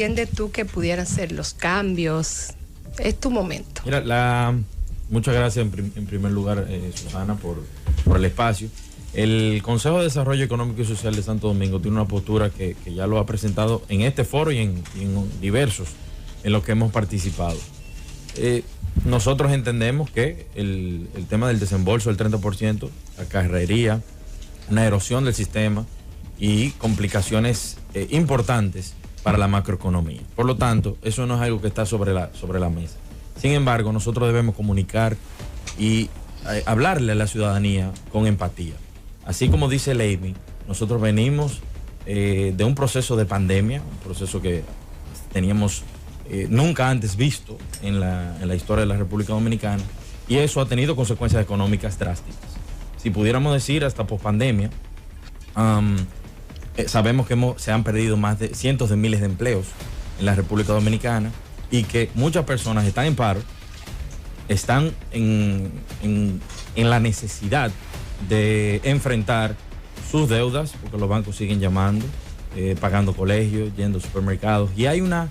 entiendes tú que pudieran ser los cambios? Es tu momento. Mira, muchas gracias en primer lugar, Susana, por el espacio. El Consejo de Desarrollo Económico y Social de Santo Domingo tiene una postura que ya lo ha presentado en este foro y en diversos en los que hemos participado. Nosotros entendemos que el tema del desembolso del 30% acarrearía una erosión del sistema y complicaciones importantes para la macroeconomía. Por lo tanto, eso no es algo que está sobre la mesa. Sin embargo, nosotros debemos comunicar y hablarle a la ciudadanía con empatía. Así como dice Leimi, nosotros venimos de un proceso de pandemia, un proceso que teníamos nunca antes visto en la historia de la República Dominicana, y eso ha tenido consecuencias económicas drásticas. Si pudiéramos decir hasta pospandemia, sabemos que se han perdido más de cientos de miles de empleos en la República Dominicana y que muchas personas están en paro, están en la necesidad de enfrentar sus deudas, porque los bancos siguen llamando, pagando colegios, yendo a supermercados, y hay una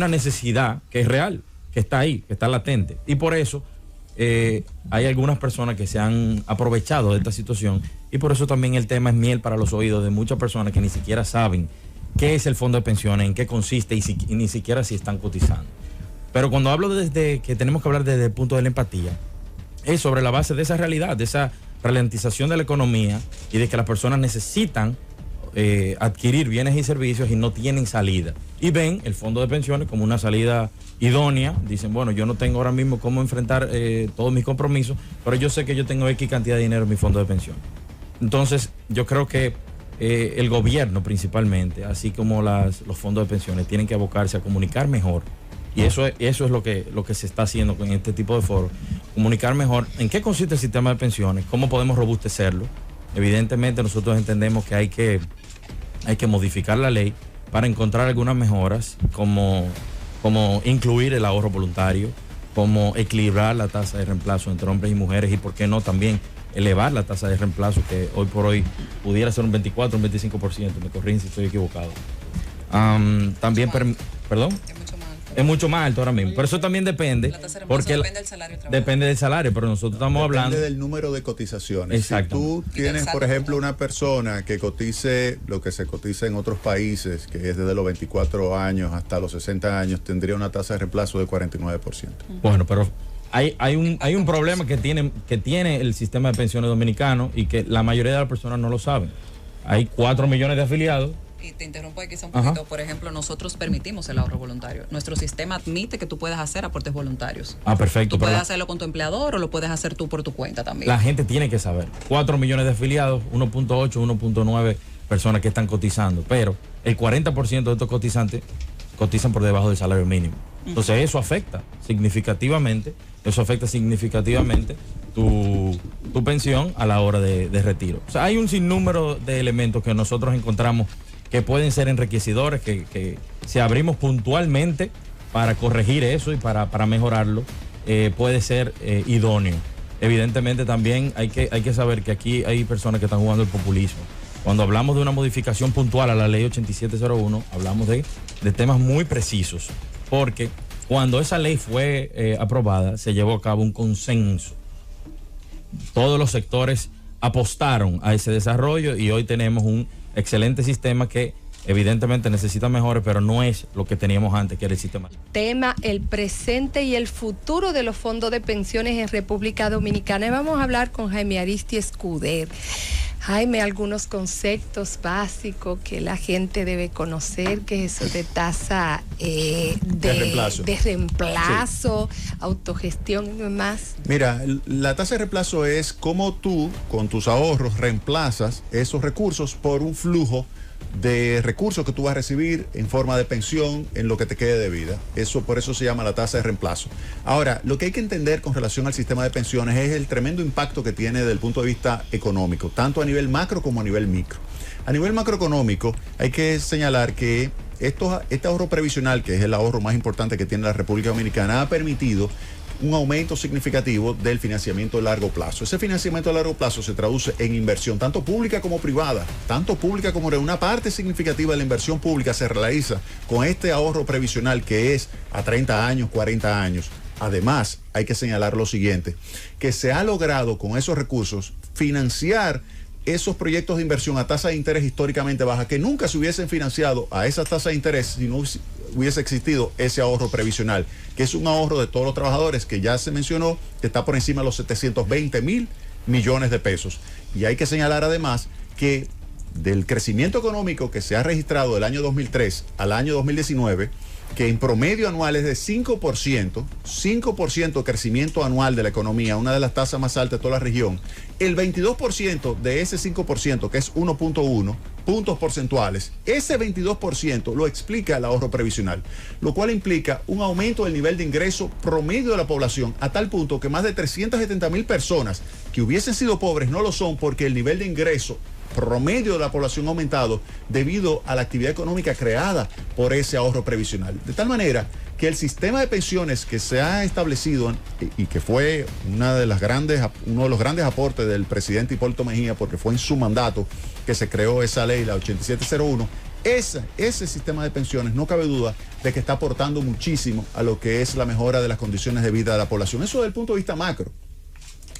necesidad que es real, que está ahí, que está latente, y por eso hay algunas personas que se han aprovechado de esta situación, y por eso también el tema es miel para los oídos de muchas personas que ni siquiera saben qué es el fondo de pensiones, en qué consiste y ni siquiera si están cotizando. Pero cuando hablo desde que tenemos que hablar desde el punto de la empatía, es sobre la base de esa realidad, de esa ralentización de la economía y de que las personas necesitan adquirir bienes y servicios y no tienen salida. Y ven el fondo de pensiones como una salida idónea. Dicen, bueno, yo no tengo ahora mismo cómo enfrentar todos mis compromisos, pero yo sé que yo tengo X cantidad de dinero en mi fondo de pensión. Entonces, yo creo que el gobierno principalmente, así como los fondos de pensiones, tienen que abocarse a comunicar mejor. Y eso es lo que se está haciendo con este tipo de foros. Comunicar mejor en qué consiste el sistema de pensiones, cómo podemos robustecerlo. Evidentemente nosotros entendemos que hay que modificar la ley para encontrar algunas mejoras, como incluir el ahorro voluntario, como equilibrar la tasa de reemplazo entre hombres y mujeres y, por qué no, también elevar la tasa de reemplazo, que hoy por hoy pudiera ser un 24, un 25%. Me corrigen si estoy equivocado. También, perdón. Es mucho más alto ahora mismo, pero eso también depende. Porque depende del salario. Depende del salario, pero nosotros estamos hablando. Depende del número de cotizaciones. Exacto. Si tú tienes, por ejemplo, una persona que cotice lo que se cotiza en otros países, que es desde los 24 años hasta los 60 años, tendría una tasa de reemplazo de 49%. Bueno, pero hay un problema que tiene el sistema de pensiones dominicano y que la mayoría de las personas no lo saben. Hay 4 millones de afiliados. Y te interrumpo aquí quizá un poquito. Ajá. Por ejemplo, nosotros permitimos el ahorro voluntario. Nuestro sistema admite que tú puedas hacer aportes voluntarios. Perfecto. Tú puedes hacerlo con tu empleador o lo puedes hacer tú por tu cuenta también. La gente tiene que saber. 4 millones de afiliados, 1.8, 1.9 personas que están cotizando. Pero el 40% de estos cotizantes cotizan por debajo del salario mínimo. Entonces eso afecta significativamente tu pensión a la hora de retiro. O sea, hay un sinnúmero de elementos que nosotros encontramos que pueden ser enriquecedores, que si abrimos puntualmente para corregir eso y para mejorarlo, puede ser idóneo. Evidentemente también hay que saber que aquí hay personas que están jugando el populismo. Cuando hablamos de una modificación puntual a la ley 8701, hablamos de temas muy precisos, porque cuando esa ley fue aprobada, se llevó a cabo un consenso. Todos los sectores apostaron a ese desarrollo y hoy tenemos un excelente sistema que evidentemente necesita mejores, pero no es lo que teníamos antes, que era el sistema. Tema, el presente y el futuro de los fondos de pensiones en República Dominicana. Y vamos a hablar con Jaime Aristi Escuder. Jaime, algunos conceptos básicos que la gente debe conocer, que es eso de tasa de reemplazo, sí, autogestión y demás. Mira, la tasa de reemplazo es cómo tú, con tus ahorros, reemplazas esos recursos por un flujo de recursos que tú vas a recibir en forma de pensión en lo que te quede de vida. Por eso se llama la tasa de reemplazo. Ahora, lo que hay que entender con relación al sistema de pensiones es el tremendo impacto que tiene desde el punto de vista económico, tanto a nivel macro como a nivel micro. A nivel macroeconómico hay que señalar que este ahorro previsional, que es el ahorro más importante que tiene la República Dominicana, ha permitido un aumento significativo del financiamiento de largo plazo. Ese financiamiento de largo plazo se traduce en inversión, tanto pública como privada, tanto pública como una parte significativa de la inversión pública se realiza con este ahorro previsional que es a 30 años, 40 años. Además, hay que señalar lo siguiente, que se ha logrado con esos recursos financiar esos proyectos de inversión a tasa de interés históricamente baja, que nunca se hubiesen financiado a esa tasa de interés si no hubiese existido ese ahorro previsional, que es un ahorro de todos los trabajadores que ya se mencionó, que está por encima de los 720.000 millones de pesos. Y hay que señalar además que del crecimiento económico que se ha registrado del año 2003 al año 2019, que en promedio anual es de 5% crecimiento anual de la economía, una de las tasas más altas de toda la región, el 22% de ese 5%, que es 1.1 puntos porcentuales, ese 22% lo explica el ahorro previsional, lo cual implica un aumento del nivel de ingreso promedio de la población a tal punto que más de 370.000 personas que hubiesen sido pobres no lo son porque el nivel de ingreso promedio de la población ha aumentado debido a la actividad económica creada por ese ahorro previsional. De tal manera que el sistema de pensiones que se ha establecido y que fue uno de los grandes aportes del presidente Hipólito Mejía, porque fue en su mandato que se creó esa ley, la 8701, ese sistema de pensiones no cabe duda de que está aportando muchísimo a lo que es la mejora de las condiciones de vida de la población. Eso desde el punto de vista macro.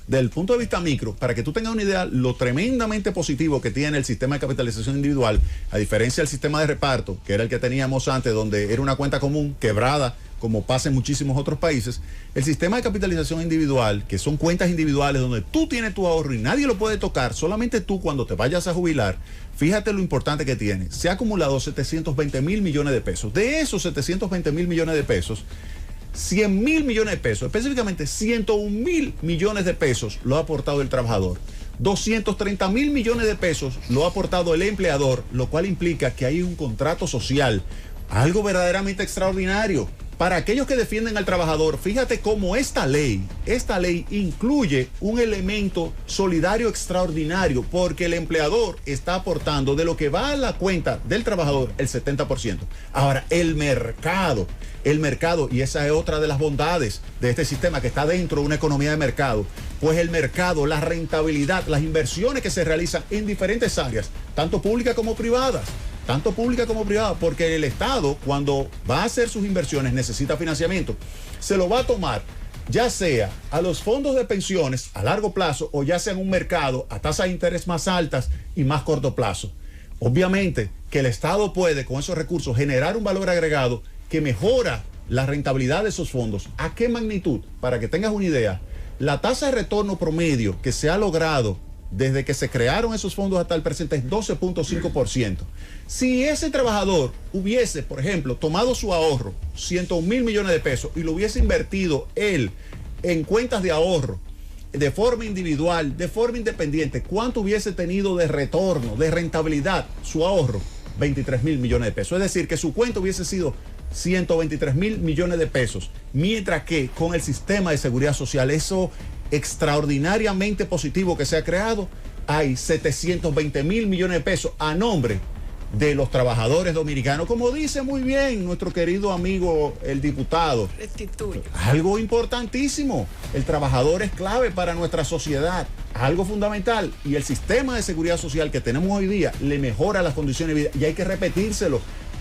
Del punto de vista micro, para que tú tengas una idea lo tremendamente positivo que tiene el sistema de capitalización individual, a diferencia del sistema de reparto, que era el que teníamos antes, donde era una cuenta común quebrada, como pasa en muchísimos otros países, el sistema de capitalización individual, que son cuentas individuales donde tú tienes tu ahorro y nadie lo puede tocar, solamente tú cuando te vayas a jubilar, fíjate lo importante que tiene. Se ha acumulado 720.000 millones de pesos. De esos 720.000 millones de pesos, 100.000 millones de pesos, específicamente 101.000 millones de pesos lo ha aportado el trabajador. 230.000 millones de pesos lo ha aportado el empleador, lo cual implica que hay un contrato social, algo verdaderamente extraordinario. Para aquellos que defienden al trabajador, fíjate cómo esta ley incluye un elemento solidario extraordinario, porque el empleador está aportando de lo que va a la cuenta del trabajador el 70%. Ahora, el mercado, y esa es otra de las bondades de este sistema que está dentro de una economía de mercado, pues el mercado, la rentabilidad, las inversiones que se realizan en diferentes áreas, tanto públicas como privadas, porque el Estado, cuando va a hacer sus inversiones, necesita financiamiento. Se lo va a tomar, ya sea a los fondos de pensiones a largo plazo o ya sea en un mercado a tasas de interés más altas y más corto plazo. Obviamente que el Estado puede con esos recursos generar un valor agregado que mejora la rentabilidad de esos fondos. ¿A qué magnitud? Para que tengas una idea, la tasa de retorno promedio que se ha logrado desde que se crearon esos fondos hasta el presente es 12.5%. Si ese trabajador hubiese, por ejemplo, tomado su ahorro, 101.000 millones de pesos, y lo hubiese invertido él en cuentas de ahorro, de forma individual, de forma independiente, ¿cuánto hubiese tenido de retorno, de rentabilidad su ahorro? 23.000 millones de pesos. Es decir, que su cuenta hubiese sido 123.000 millones de pesos. Mientras que con el sistema de seguridad social, eso extraordinariamente positivo que se ha creado, hay 720.000 millones de pesos a nombre de los trabajadores dominicanos, como dice muy bien nuestro querido amigo el diputado. Restituyo. Algo importantísimo. El trabajador es clave para nuestra sociedad, algo fundamental, y el sistema de seguridad social que tenemos hoy día le mejora las condiciones de vida, y hay que repetírselo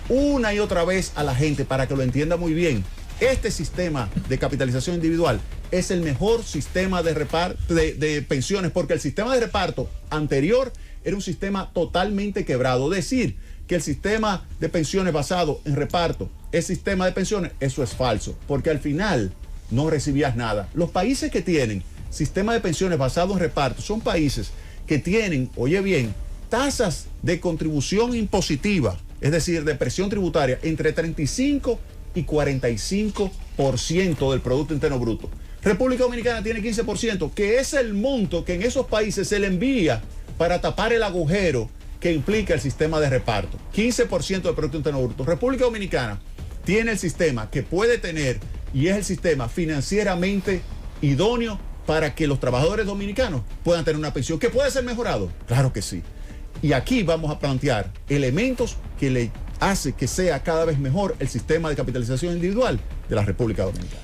una y otra vez a la gente para que lo entienda muy bien. Este sistema de capitalización individual es el mejor sistema de pensiones, porque el sistema de reparto anterior era un sistema totalmente quebrado. Decir que el sistema de pensiones basado en reparto es sistema de pensiones, eso es falso, porque al final no recibías nada. Los países que tienen sistema de pensiones basado en reparto son países que tienen, oye bien, tasas de contribución impositiva, es decir, de presión tributaria, entre 35 y 45% del Producto Interno Bruto. República Dominicana tiene 15%, que es el monto que en esos países se le envía para tapar el agujero que implica el sistema de reparto. 15% del Producto Interno Bruto. República Dominicana tiene el sistema que puede tener, y es el sistema financieramente idóneo para que los trabajadores dominicanos puedan tener una pensión que puede ser mejorado. Claro que sí. Y aquí vamos a plantear elementos que le hace que sea cada vez mejor el sistema de capitalización individual de la República Dominicana.